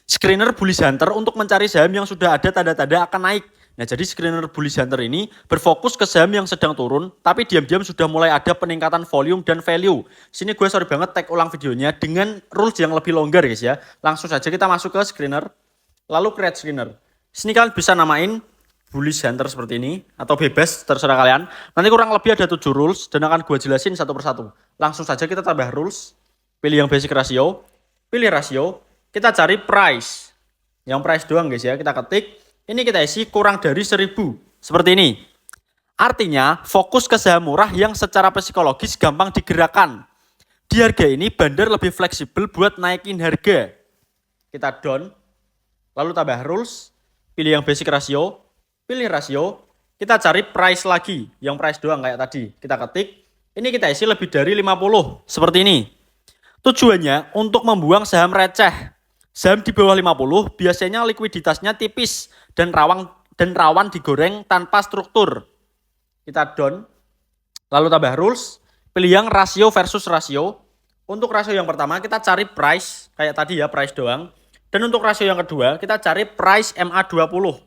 screener bullish hunter untuk mencari saham yang sudah ada tanda-tanda akan naik. Nah, jadi screener bullish hunter ini berfokus ke saham yang sedang turun, tapi diam-diam sudah mulai ada peningkatan volume dan value. Sini gue sorry banget tag ulang videonya dengan rules yang lebih longgar guys ya. Langsung saja kita masuk ke screener, lalu create screener. Sini kalian bisa namain bullish hunter seperti ini, atau bebas, terserah kalian. Nanti kurang lebih ada 7 rules, dan akan gue jelasin satu persatu. Langsung saja kita tambah rules, pilih yang basic ratio, pilih rasio, kita cari price. Yang price doang guys ya, kita ketik. Ini kita isi kurang dari 1000. Seperti ini. Artinya fokus ke saham murah yang secara psikologis gampang digerakkan. Di harga ini bandar lebih fleksibel buat naikin harga. Kita down. Lalu tambah rules. Pilih yang basic ratio. Pilih rasio. Kita cari price lagi. Yang price doang kayak tadi. Kita ketik. Ini kita isi lebih dari 50. Seperti ini. Tujuannya untuk membuang saham receh. Saham di bawah 50 biasanya likuiditasnya tipis dan rawan digoreng tanpa struktur. Kita down. Lalu tambah rules. Pilih yang rasio versus rasio. Untuk rasio yang pertama kita cari price. Kayak tadi ya, price doang. Dan untuk rasio yang kedua kita cari price MA20.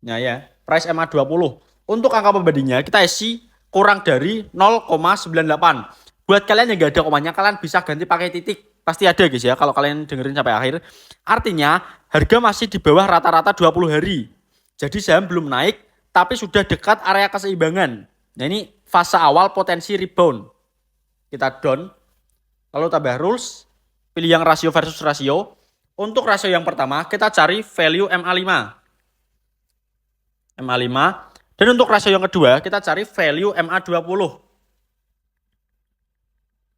Nah ya, price MA20. Untuk angka pembandingnya kita isi kurang dari 0,98. Buat kalian yang gak ada komanya, kalian bisa ganti pakai titik. Pasti ada guys ya, kalau kalian dengerin sampai akhir. Artinya, harga masih di bawah rata-rata 20 hari. Jadi saham belum naik, tapi sudah dekat area keseimbangan. Nah ini fase awal potensi rebound. Kita down. Lalu tambah rules. Pilih yang rasio versus rasio. Untuk rasio yang pertama, kita cari value MA5. MA5. Dan untuk rasio yang kedua, kita cari value MA20.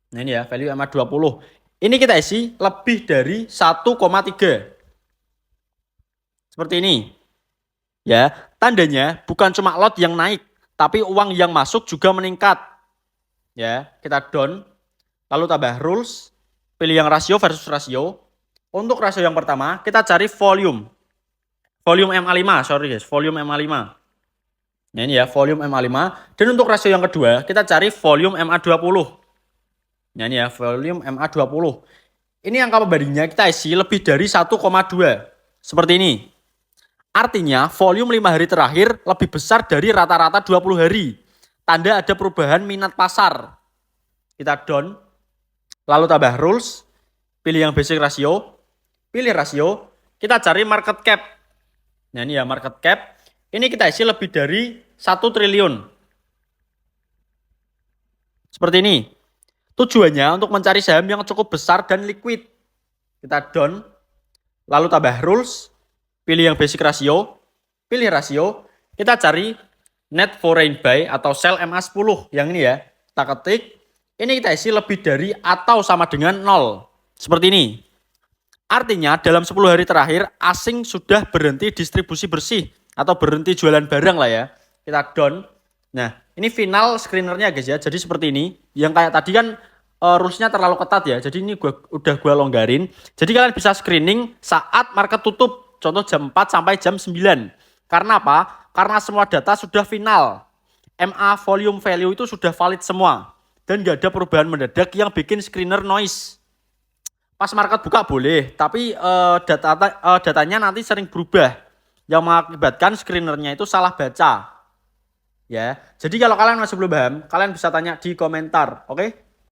Nah ini ya, value MA20. Ini kita isi lebih dari 1,3. Seperti ini. Ya, tandanya bukan cuma lot yang naik, tapi uang yang masuk juga meningkat. Ya, kita down. Lalu tambah rules. Pilih yang rasio versus rasio. Untuk rasio yang pertama, kita cari volume. Volume MA5, sorry guys, volume MA5. Nah ini ya, volume MA5. Dan untuk rasio yang kedua, kita cari volume MA20. Nah ini ya, volume MA20. Ini angka pembandingnya kita isi lebih dari 1,2. Seperti ini. Artinya volume 5 hari terakhir lebih besar dari rata-rata 20 hari. Tanda ada perubahan minat pasar. Kita down. Lalu tambah rules. Pilih yang basic ratio. Pilih rasio. Kita cari market cap. Nah ini ya, market cap. Ini kita isi lebih dari 1 triliun. Seperti ini. Tujuannya untuk mencari saham yang cukup besar dan liquid. Kita down. Lalu tambah rules. Pilih yang basic ratio. Pilih rasio. Kita cari net foreign buy atau sell MA10. Yang ini ya. Kita ketik. Ini kita isi lebih dari atau sama dengan 0. Seperti ini. Artinya dalam 10 hari terakhir asing sudah berhenti distribusi bersih. Atau berhenti jualan barang lah ya. Kita down. Nah, ini final screenernya guys ya. Jadi seperti ini. Yang kayak tadi kan rulesnya terlalu ketat ya. Jadi ini udah gue longgarin. Jadi kalian bisa screening saat market tutup. Contoh jam 4 sampai jam 9. Karena apa? Karena semua data sudah final. MA volume value itu sudah valid semua. Dan gak ada perubahan mendadak yang bikin screener noise. Pas market buka boleh. Tapi datanya nanti sering berubah. Yang mengakibatkan screenernya itu salah baca. Ya, jadi kalau kalian masih belum paham, kalian bisa tanya di komentar, oke?